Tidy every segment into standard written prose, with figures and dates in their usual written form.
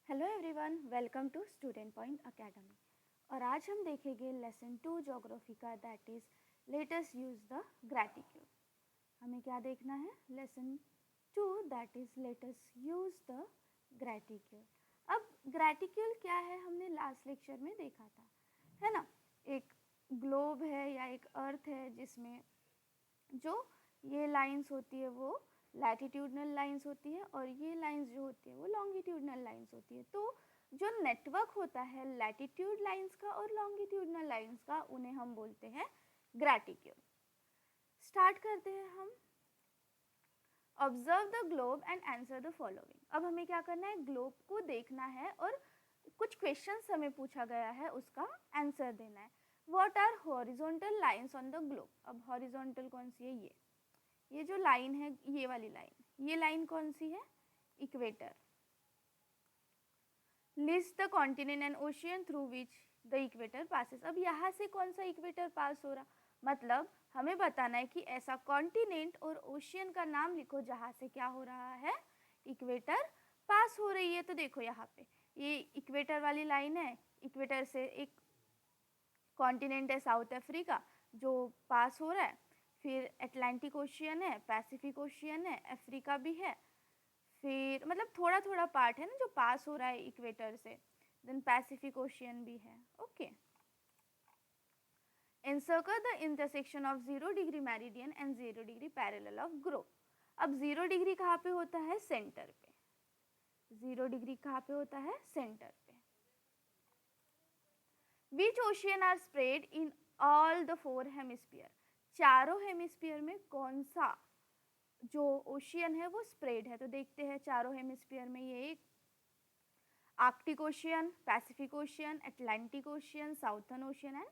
Hello everyone, welcome to student point academy. और आज हम देखेंगे लेसन 2 ज्योग्राफी का, that is let us use the gratitude. हमें क्या देखना है? Lesson 2 that is let us use the gratitude. अब ग्रैटिट्यूड क्या है हमने लास्ट लेक्चर में देखा था, है ना। एक ग्लोब है या एक अर्थ है जिसमें जो ये लाइंस होती है वो लैटिट्यूडनल लाइंस होती है और ये लाइंस जो होती है वो लॉन्गिट्यूडनल लाइंस होती है। तो जो नेटवर्क होता है लैटिट्यूड लाइंस का और लॉन्गिट्यूडनल लाइंस का, उन्हें हम बोलते हैं ग्रैटिट्यूड। स्टार्ट करते हैं हम। Observe the globe and answer the following. अब हमें क्या करना है? ग्लोब को देखना है और कुछ क्वेश्चंस हमें पूछा गया है, उसका आंसर देना है। What are horizontal lines on the globe? अब हॉरिजॉन्टल कौन सी है? ये जो लाइन है, ये वाली लाइन, ये लाइन कौन सी है? Equator. List the continent and ocean through which the equator passes. अब यहाँ से कौन सा इक्वेटर पास हो रहा? मतलब हमें बताना है कि ऐसा कॉन्टिनेंट और ओशियन का नाम लिखो जहाँ से क्या हो रहा है? इक्वेटर पास हो रही है। तो देखो यहाँ पे ये इक्वेटर वाली लाइन है, इक्वेटर से एक कॉन्टिनेंट है साउथ अफ्रीका जो पास हो रहा है, फिर अटलांटिक ओशियन है, पैसिफिक ओशियन है, अफ्रीका भी है, फिर मतलब थोड़ा थोड़ा पार्ट है ना जो पास हो रहा है इक्वेटर से, देन पैसिफिक ओशियन भी है। Okay. Encircle the intersection of 0 degree meridian and 0 degree parallel of globe. अब 0 डिग्री कहाँ पे होता है? सेंटर पे। 0 डिग्री कहाँ पे होता है? सेंटर पे। Which ocean are spread in all the 4 hemisphere? चारों हेमिस्फीयर में कौन सा जो ओशियन है वो स्प्रेड है? तो देखते हैं चारों हेमिस्फीयर में, ये एक Arctic Ocean, Pacific Ocean, Atlantic Ocean, Southern Ocean and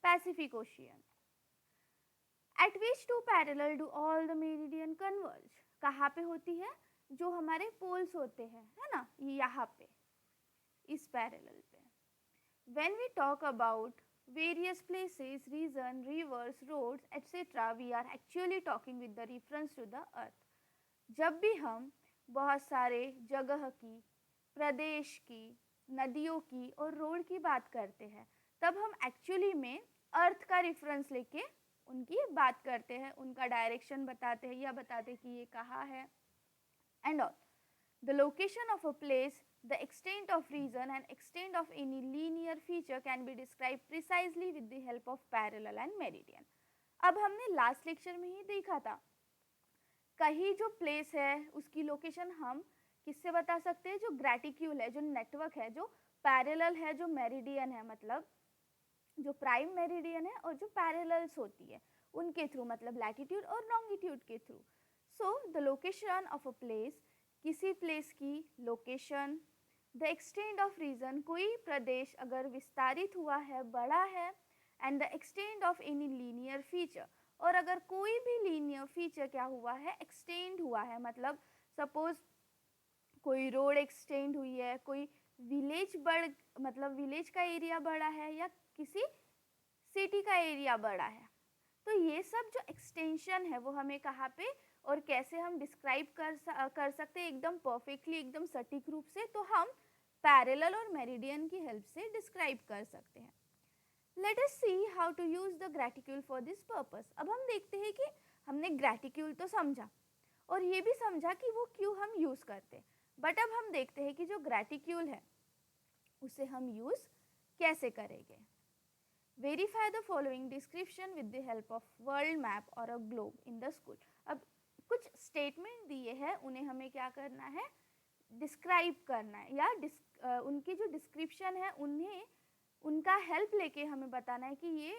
Pacific Ocean. At which two parallel do all the meridian converge? कहाँ पे होती है? जो हमारे पोल्स होते हैं, है ना, यहाँ पे, इस पैरेलल पे। When we talk about various places, region, rivers, roads, etc., we are actually talking with the reference to the earth. जब भी हम बहुत सारे जगह की, प्रदेश की, नदियों की और रोड की बात करते हैं, तब हम एक्चुअली में अर्थ का रेफरेंस लेके उनकी बात करते हैं, उनका डायरेक्शन बताते हैं या बताते हैं कि ये कहाँ है and all. The location of a place, the extent of region and extent of any linear feature can be described precisely with the help of parallel and meridian. अब हमने लास्ट लेक्चर में ही देखा था, कहीं जो प्लेस है उसकी location हम किससे बता सकते हैं? जो ग्रैटिट्यूड है, जो नेटवर्क है, जो पैरेलल है, जो मेरिडियन है, मतलब जो प्राइम मेरिडियन है और जो पैरेलल्स होती है उनके थ्रू, मतलब लैटिट्यूड और लॉन्गिट्यूड के थ्रू। So the location of a place, किसी प्लेस की location, the extent of region, कोई प्रदेश अगर विस्तारित हुआ है, बड़ा है, and the extent of any linear feature, और अगर कोई भी लीनियर फीचर क्या हुआ है? एक्सटेंड हुआ है। मतलब सपोज कोई रोड एक्सटेंड हुई है, कोई विलेज मतलब विलेज का एरिया बड़ा है या किसी सिटी का एरिया बड़ा है, तो ये सब जो एक्सटेंशन है वो हमें कहाँ पे और कैसे हम डिस्क्राइब कर सकते हैं एकदम परफेक्टली, एकदम सटीक रूप से? तो हम पैरेलल और मेरिडियन की हेल्प से डिस्क्राइब कर सकते हैं। Let us see how to use the gratitude for this purpose. अब हम देखते हैं कि हमने ग्रैटिट्यूड तो समझा और ये भी समझा कि वो क्यों हम यूज करते हैं, बट अब हम देखते हैं कि जो ग्रैटिट्यूड है उसे हम यूज कैसे करेंगे। Verify the following description with the help of world map और a globe in the school. अब कुछ स्टेटमेंट दिए हैं, उन्हें हमें क्या करना है? डिस्क्राइब करना है, या उनकी जो डिस्क्रिप्शन है उन्हें उनका हेल्प लेके हमें बताना है कि ये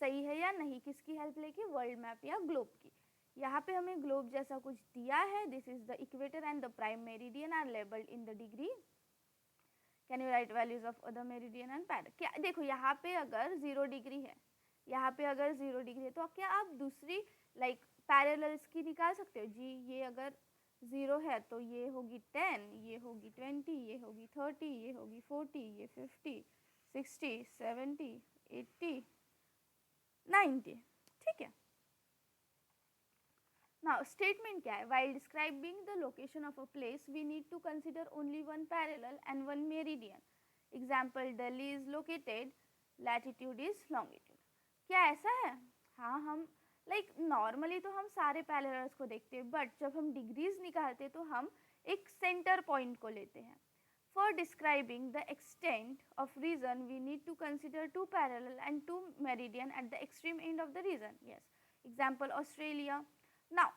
सही है या नहीं। किसकी हेल्प लेके? वर्ल्ड मैप या ग्लोब की। यहाँ पे हमें ग्लोब जैसा कुछ दिया है। This is the equator and the prime meridian are labelled in the degree. Can you write values of other meridian and parallel? क्या देखो, यहाँ पे अगर 0 डिग्री है, यहाँ पे अगर 0 डिग्री है, तो क्या आप दूसरी लाइक पैरेलल्स की निकाल सकते हो? जी, ये अगर 0 है तो ये होगी 10, ये होगी 20, ये होगी 30, ये होगी 40, ये 50, 60, 70, 80, 90। ठीक है। नाउ स्टेटमेंट क्या है? while describing the location of a place we need to consider only one parallel and one meridian. example, Delhi is located, latitude is longitude. क्या ऐसा है? हाँ, हम नॉर्मली तो हम सारे पैरेलल्स को देखते हैं, बट जब हम डिग्रीज निकालते हैं तो हम एक सेंटर पॉइंट को लेते हैं. For describing the extent of region, we need to consider two parallel and two meridian at the extreme end of the region. Yes. Example, Australia. Now,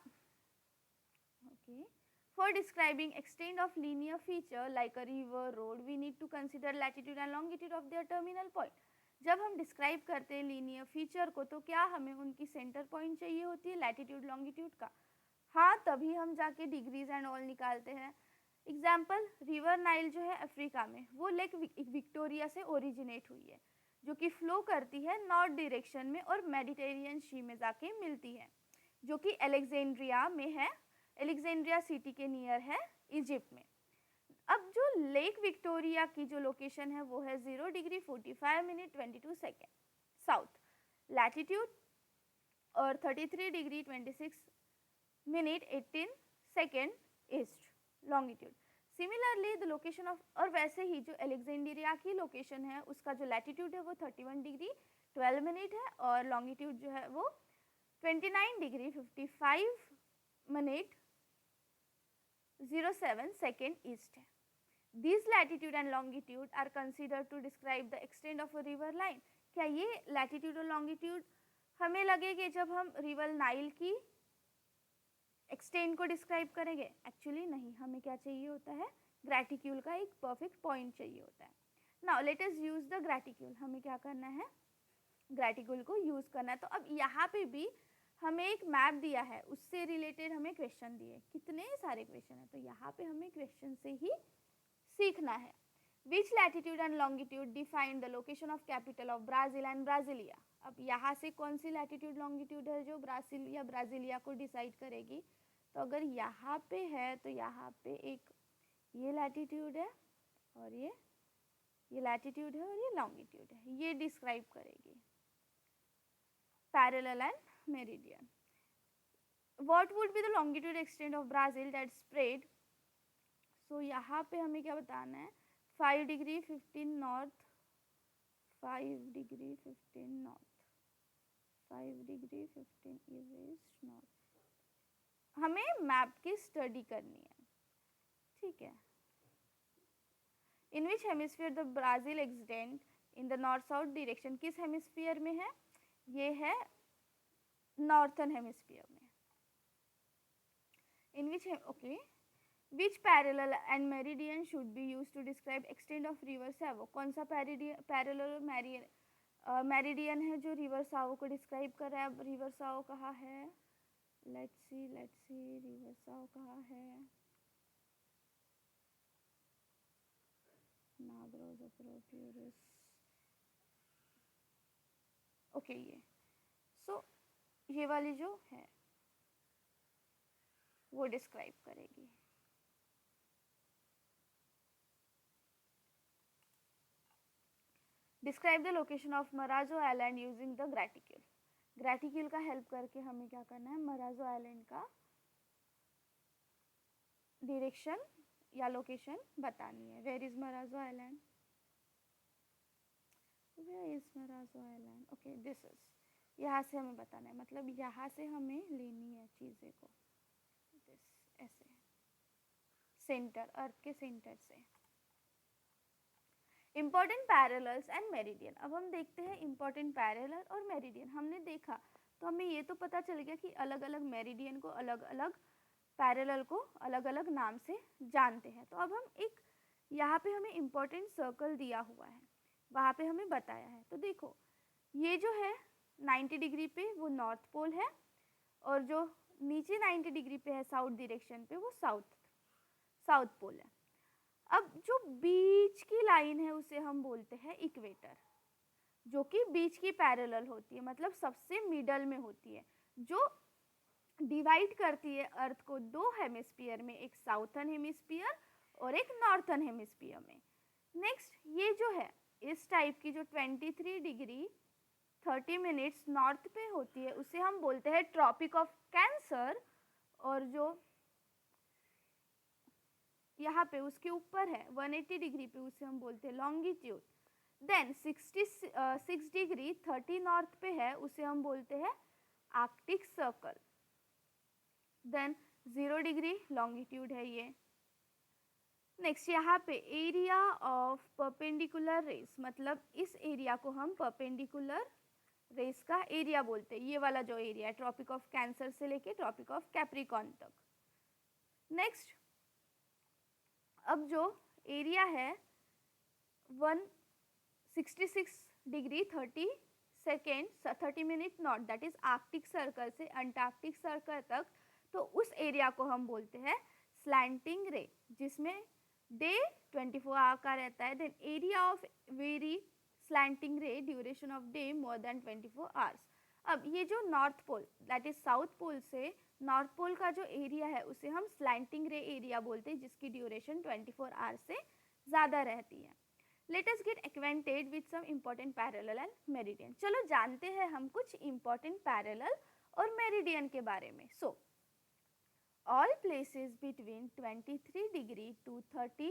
okay. For describing extent of linear feature like a river, road, we need to consider latitude and longitude of their terminal point. जब हम describe करते हैं linear feature को तो क्या हमें उनकी centre point चाहिए होती है लैटिट्यूड लॉन्गिट्यूड का. हाँ, तभी हम जाके डिग्रीज एंड ऑल निकालते हैं. एग्जाम्पल, रिवर नाइल जो है अफ्रीका में, वो लेक विक्टोरिया से ओरिजिनेट हुई है, जो कि फ्लो करती है नॉर्थ डायरेक्शन में और मेडिटेरियन सी में जाके मिलती है, जो कि अलेक्जेंड्रिया में है. अलेक्जेंड्रिया सिटी के नियर है इजिप्ट में. अब जो लेक विक्टोरिया की जो लोकेशन है वो है 0 degree 45 minute 22 second south latitude और 33 degree 26 minute 18 second east longitude. Similarly the location of, और वैसे ही जो अलेक्जेंड्रिया की लोकेशन है उसका जो लैटिट्यूड है वो 31 डिग्री 12 मिनट है और लॉन्गिट्यूड जो है वो 29 डिग्री 55 मिनट 07 सेकेंड ईस्ट है. These latitude and longitude are considered to describe the extent of a river line. क्या ये latitude और longitude हमें लगेगा जब हम रिवर नाइल की एक्सटेंट को डिस्क्राइब करेंगे? एक्चुअली नहीं, हमें क्या चाहिए होता है? ग्रेटिक्यूल का एक परफेक्ट पॉइंट चाहिए होता है. Now let us use the graticule. हमें क्या करना है? ग्रेटिक्यूल को यूज करना है. तो अब यहाँ पे भी हमें एक मैप दिया है, उससे रिलेटेड हमें क्वेश्चन दिए. कितने सारे क्वेश्चन है, तो यहाँ पे हमें क्वेश्चन से ही सीखना है. Which latitude and longitude define the location of capital of Brazil and Brasilia? अब यहाँ से कौन सी लैटिट्यूड लॉन्गिट्यूड है जो ब्राज़ील या ब्राज़ीलिया को डिसाइड करेगी? तो अगर यहाँ पे है तो यहाँ पे एक ये लैटिट्यूड है और ये लैटिट्यूड है और ये लॉन्गिट्यूड है, ये डिस्क्राइब करेगी parallel and meridian. What would be the longitude extent of Brazil that spread? So यहाँ पे हमें क्या बताना है? 5 degree 15 north 5 degree 15 north 5 degree 15 east north. हमें मैप की स्टडी करनी है, ठीक है. In which hemisphere the Brazil extend in the north south direction? किस हेमिस्फीयर में है? ये है नॉर्थन हेमिस्फीयर में. In which okay. Which parallel and meridian should be used to describe extent of river Savo? कौन सा पैरेलल मेरिडियन है जो रिवर सावो को डिस्क्राइब कर रहा है? अब रिवर सावो कहाँ है? लेट्स सी रिवर सावो कहाँ है? नाग्रोस अप्रोप्यूरस. ओके, ये सो ये वाली जो है वो डिस्क्राइब करेगी. Describe the location of Marajo island using the graticule. Graticule का हेल्प करके हमें क्या करना है? मराजो आइलैंड का डायरेक्शन या लोकेशन बतानी है. Where is Marajo island? Where is Marajo island? Okay, this is. यहाँ से हमें बताना है, मतलब यहाँ से हमें लेनी है चीज़ें को, दिस ऐसे सेंटर, अर्थ के सेंटर से. Important parallels and meridian. अब हम देखते हैं इम्पॉर्टेंट पैरेलल और मेरिडियन. हमने देखा तो हमें ये तो पता चल गया कि अलग अलग मेरिडियन को अलग अलग, पैरेलल को अलग अलग नाम से जानते हैं. तो अब हम एक यहाँ पे हमें इम्पॉर्टेंट सर्कल दिया हुआ है, वहाँ पे हमें बताया है. तो देखो ये जो है 90 डिग्री पे वो नॉर्थ पोल है और जो नीचे 90 डिग्री पे है साउथ डायरेक्शन पे वो साउथ पोल है. अब जो बीच की लाइन है उसे हम बोलते हैं इक्वेटर, जो कि बीच की पैरेलल होती है, मतलब सबसे मिडल में होती है, जो डिवाइड करती है अर्थ को दो हेमिस्फीयर में, एक साउथर्न हेमिस्फीयर और एक नॉर्थर्न हेमिस्फीयर में. नेक्स्ट ये जो है इस टाइप की जो 23 डिग्री 30 मिनट्स नॉर्थ पे होती है उसे हम बोलते हैं ट्रॉपिक ऑफ कैंसर और जो यहाँ पे उसके ऊपर है 180 डिग्री पे, उसे हम बोलते हैं लॉन्गिट्यूड। देन 66 डिग्री 30 नॉर्थ पे है, उसे हम बोलते हैं Arctic circle. Then 0 degree longitude है ये। नेक्स्ट यहाँ पे एरिया ऑफ परपेंडिकुलर रेस, मतलब इस एरिया को हम परपेंडिकुलर रेस का एरिया बोलते हैं। ये वाला जो एरिया है ट्रॉपिक ऑफ कैंसर से लेके ट्रॉपिक ऑफ कैप्रिकॉर्न तक। नेक्स्ट अब जो एरिया है 166 degree 30 minute north, that is Arctic circle से अंटार्कटिक सर्कल तक, तो उस एरिया को हम बोलते हैं स्लैंटिंग रे, जिसमें डे 24 आवर का रहता है। Then area of very slanting ray, duration of day more than 24 hours. अब ये जो north pole that is south pole से नॉर्थ पोल का जो एरिया है उसे हम स्लैंटिंग रे एरिया बोलते हैं, जिसकी ड्यूरेशन 24 आवर्स से ज़्यादा रहती है। Let us get acquainted with some important parallel and meridian. चलो जानते हैं हम कुछ इम्पॉर्टेंट पैरेलल और मेरिडियन के बारे में। सो all places between 23 degree to 30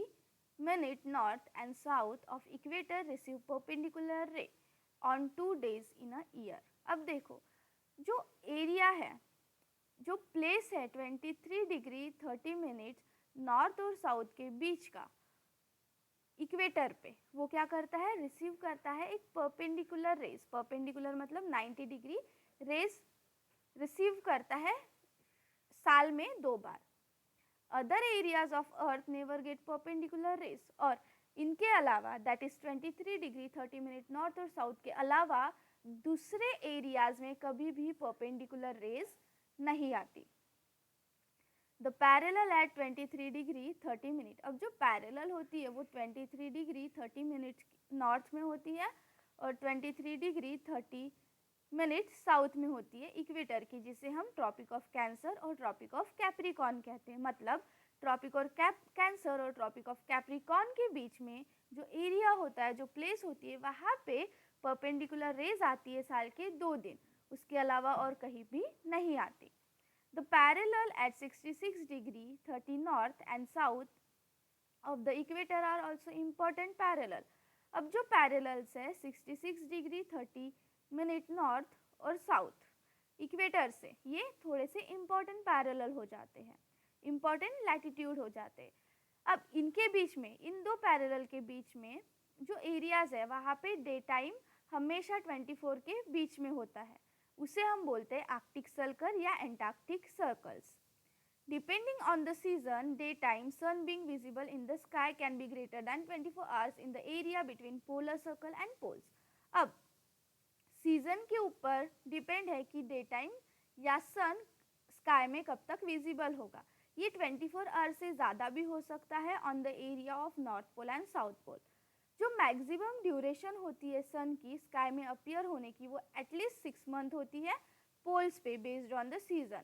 minute north and south of equator receive perpendicular ray on 2 days in a year। अब देखो जो एरिया है, जो प्लेस है 23 डिग्री 30 मिनट नॉर्थ और साउथ के बीच का इक्वेटर पे, वो क्या करता है, रिसीव करता है एक परपेंडिकुलर रेस। परपेंडिकुलर मतलब 90 डिग्री रेस रिसीव करता है साल में 2 बार। Other areas of earth never get perpendicular rays, और इनके अलावा that is 23 degree 30 minute north और साउथ के अलावा दूसरे एरियाज में कभी भी परपेंडिकुलर रेस नहीं आती। The parallel at 23 degree 30 minute, अब जो पैरेलल होती है वो 23 डिग्री 30 मिनट नॉर्थ में होती है और 23 डिग्री 30 मिनट साउथ में होती है इक्वेटर की, जिसे हम ट्रॉपिक ऑफ कैंसर और ट्रॉपिक ऑफ कैप्रिकॉर्न कहते हैं। मतलब ट्रॉपिक और कैंसर और ट्रॉपिक ऑफ कैप्रिकॉर्न के बीच में जो एरिया होता है, जो प्लेस होती है, वहाँ पे परपेंडिकुलर रेज आती है साल के 2 दिन, उसके अलावा और कहीं भी नहीं आती। The parallel at 66 degree 30 north and south of the equator are also important parallel. अब जो पैरेलल्स है 66 डिग्री 30 मिनट नॉर्थ और साउथ इक्वेटर से, ये थोड़े से इम्पॉर्टेंट पैरेलल हो जाते हैं, इम्पॉर्टेंट लैटिट्यूड हो जाते हैं। अब इनके बीच में, इन दो पैरेलल के बीच में जो एरियाज है वहाँ पे डे टाइम हमेशा 24 के बीच में होता है, उसे हम बोलते हैं आर्कटिक सर्कल या Antarctic circles. Depending on the season, daytime sun being visible in the sky can be greater than 24 hours in the area between polar circle and poles। अब सीजन के ऊपर डिपेंड है कि डे टाइम या सन sky में कब तक visible होगा। ये 24 आवर्स से ज़्यादा भी हो सकता है on the area of north pole and south pole. जो मैक्सिमम ड्यूरेशन होती है सन की स्काई में अपीयर होने की, वो एटलीस्ट 6 मंथ होती है पोल्स पे बेस्ड ऑन द सीजन।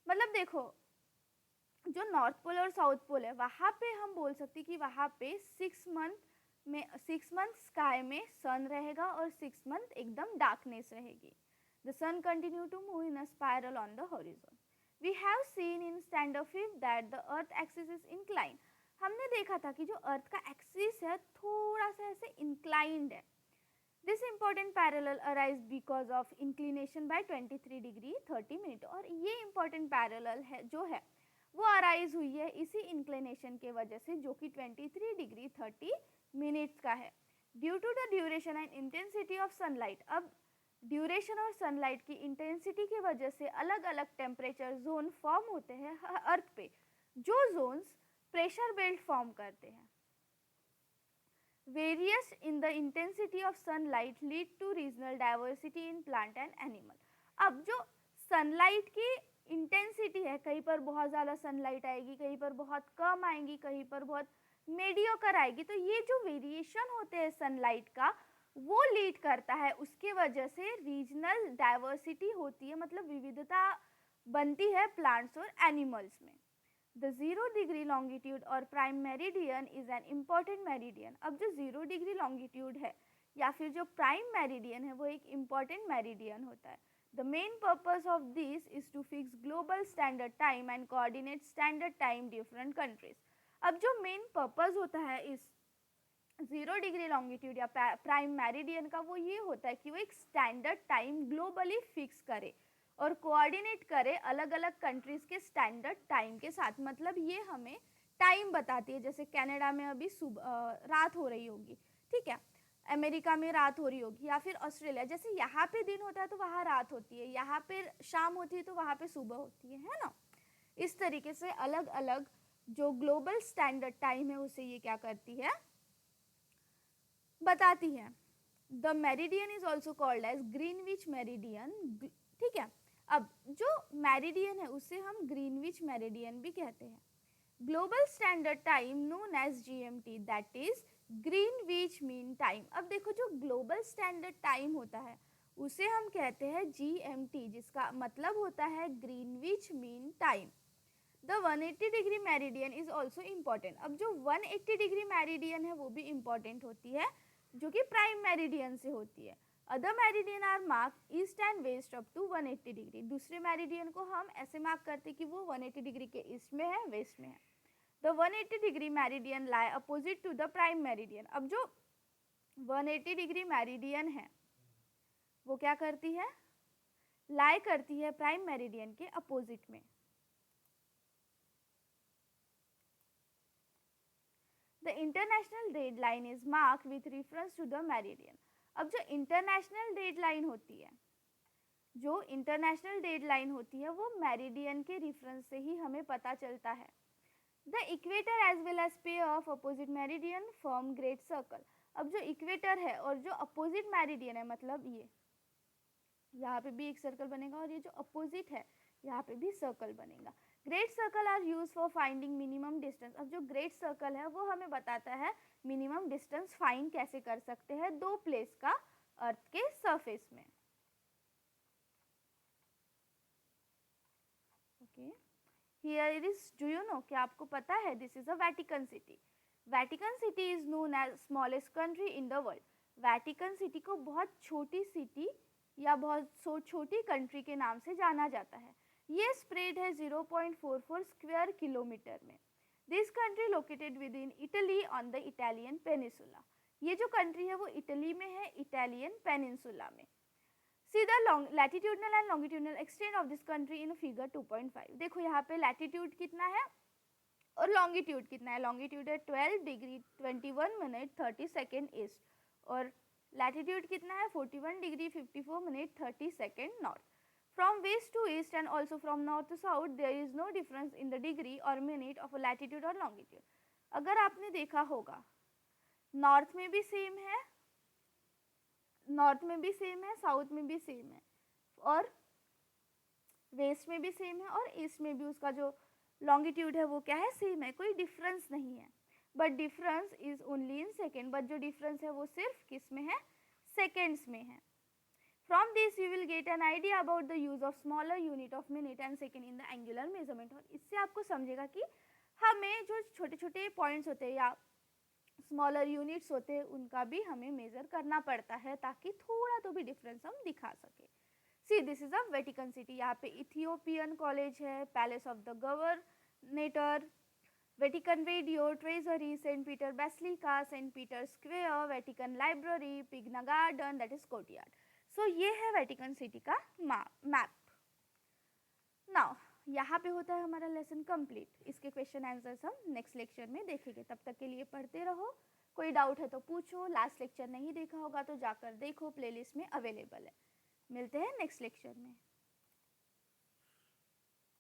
मतलब देखो जो नॉर्थ पोल और साउथ पोल है वहाँ पे हम बोल सकते हैं कि वहाँ पे 6 मंथ स्काई में सन रहेगा और 6 मंथ एकदम डार्कनेस रहेगी। The sun continue to move in a spiral on the horizon. We have seen in standard fifth that the earth axis is incline. हमने देखा था कि जो अर्थ का एक्सिस है थोड़ा सा ऐसे इंक्लाइंड है। This important parallel arise because of inclination by 23 degree 30 minute. और ये इम्पॉर्टेंट पैरेलल है जो है वो अराइज हुई है इसी इंक्लिनेशन के वजह से, जो कि 23 डिग्री 30 मिनट्स का है, due to the duration and intensity of sunlight. अब ड्यूरेशन और सनलाइट की इंटेंसिटी की वजह से अलग अलग टेम्परेचर जोन फॉर्म होते हैं अर्थ पे, जो जोन्स प्रेशर बेल्ट फॉर्म करते हैं। Various in the intensity of sunlight lead to regional diversity in plant and animal. अब जो सनलाइट की इंटेंसिटी है, कहीं पर बहुत ज़्यादा सनलाइट आएगी, कहीं पर बहुत कम आएगी, कहीं पर बहुत मीडियोकर आएगी, तो ये जो वेरिएशन होते हैं सनलाइट का वो लीड करता है, उसके वजह से रीजनल डाइवर्सिटी होती है, मतलब विविधता बनती है प्लांट्स और एनिमल्स में। द 0 डिग्री लॉन्गिट्यूड और prime meridian is an important meridian. अब जो 0 डिग्री लॉन्गिट्यूड है या फिर जो प्राइम मेरिडियन है वो एक इम्पॉर्टेंट मेरिडियन होता है। The main purpose of this is to fix global standard time and coordinate standard time different countries. अब जो मेन पर्पस होता है इस 0 डिग्री लॉन्गिट्यूड या प्राइम मेरिडियन का, वो ये होता है कि वो एक स्टैंडर्ड टाइम ग्लोबली फिक्स करे और कोऑर्डिनेट करे अलग अलग कंट्रीज के स्टैंडर्ड टाइम के साथ। मतलब ये हमें टाइम बताती है, जैसे कनाडा में अभी रात हो रही होगी, ठीक है, अमेरिका में रात हो रही होगी, या फिर ऑस्ट्रेलिया, जैसे यहाँ पे दिन होता है तो वहाँ रात होती है, यहाँ पे शाम होती है तो वहाँ पे सुबह होती है ना। इस तरीके से अलग अलग जो ग्लोबल स्टैंडर्ड टाइम है उसे ये क्या करती है, बताती है। The meridian is also called as Greenwich meridian, ठीक है। अब जो मेरिडियन है उसे हम ग्रीनविच मेरिडियन भी कहते हैं। Global standard time known as GMT, that is Greenwich mean time. अब देखो जो ग्लोबल स्टैंडर्ड टाइम होता है उसे हम कहते हैं जीएमटी, जिसका मतलब होता है Greenwich mean time. The 180 degree meridian is also important. अब जो 180 डिग्री मेरिडियन है वो भी इम्पॉर्टेंट होती है, जो कि प्राइम मेरिडियन से होती है। Other meridian are mark east and west up to 180 degree. दूसरे मेरिडियन को हम ऐसे मार्क करते हैं कि वो 180 डिग्री के ईस्ट में है, वेस्ट में है। The 180 degree meridian lie opposite to the prime meridian. अब जो 180 डिग्री मेरिडियन है वो क्या करती है, लाई करती है प्राइम मेरिडियन के अपोजिट में। The international deadline is marked with reference to the meridian. अब जो इंटरनेशनल डेडलाइन होती है, जो इंटरनेशनल डेडलाइन होती है वो मेरिडियन के रेफरेंस से ही हमें पता चलता है। The equator as well as pair of opposite meridian form great circle. अब जो इक्वेटर है और जो अपोजिट मेरिडियन है, मतलब ये यहाँ पे भी एक सर्कल बनेगा और ये जो अपोजिट है यहाँ पे भी सर्कल बनेगा। Great circle are use for finding minimum distance. अब जो ग्रेट सर्कल है वो हमें बताता है मिनिमम डिस्टेंस फाइंड कैसे कर सकते हैं दो प्लेस का अर्थ के सरफेस में। Okay, here it is, do you know, क्या आपको पता है, this is a Vatican City. Vatican City is known as smallest country in the world. Vatican City को बहुत छोटी सिटी या बहुत छोटी कंट्री के नाम से जाना जाता है। ये स्प्रेड है 0.44 स्क्वायर किलोमीटर में। This country located with in Italy on the Italian peninsula. ये जो कंट्री है वो इटली में है, इटालियन पेनिनसुला में। See the latitudinal and longitudinal extent of this country in figure 2.5। देखो यहाँ पे लैटिट्यूड कितना है और लॉन्गिट्यूड कितना है। लॉन्गिट्यूड है 12 डिग्री 21 मिनट 30 सेकेंड ईस्ट और लैटिट्यूड कितना है 41 degree 54 minute 30 second north. From west to east and also from north to south there is no difference in the degree or minute of a latitude or longitude. अगर आपने देखा होगा north में भी same है, north में भी same है, साउथ में भी सेम है और वेस्ट में भी सेम है और ईस्ट में भी उसका जो लॉन्गिट्यूड है वो क्या है, सेम है, कोई डिफरेंस नहीं है। But difference is only in second. But जो डिफरेंस है वो सिर्फ किस में है, सेकेंड्स में है। From this you will get an idea about the use of smaller unit of minute and second in the angular measurement। और इससे आपको समझेगा कि हमें जो छोटे छोटे पॉइंट्स होते हैं या स्मॉलर यूनिट्स होते हैं उनका भी हमें मेजर करना पड़ता है ताकि थोड़ा तो भी डिफरेंस हम दिखा सके। See this is a Vatican city. यहाँ पे इथियोपियन कॉलेज है, palace of the governorate, Vatican radio, treasury, Saint Peter basilica, Saint Peter square, Vatican library, Pigna garden, that is courtyard. So ये है वेटिकन सिटी का map. Now यहाँ पे होता है हमारा लेसन कंप्लीट। इसके क्वेश्चन आंसर्स हम नेक्स्ट लेक्चर में देखेंगे। तब तक के लिए पढ़ते रहो, कोई डाउट है तो पूछो। लास्ट लेक्चर नहीं देखा होगा तो जाकर देखो, प्लेलिस्ट में अवेलेबल है। मिलते हैं नेक्स्ट लेक्चर में।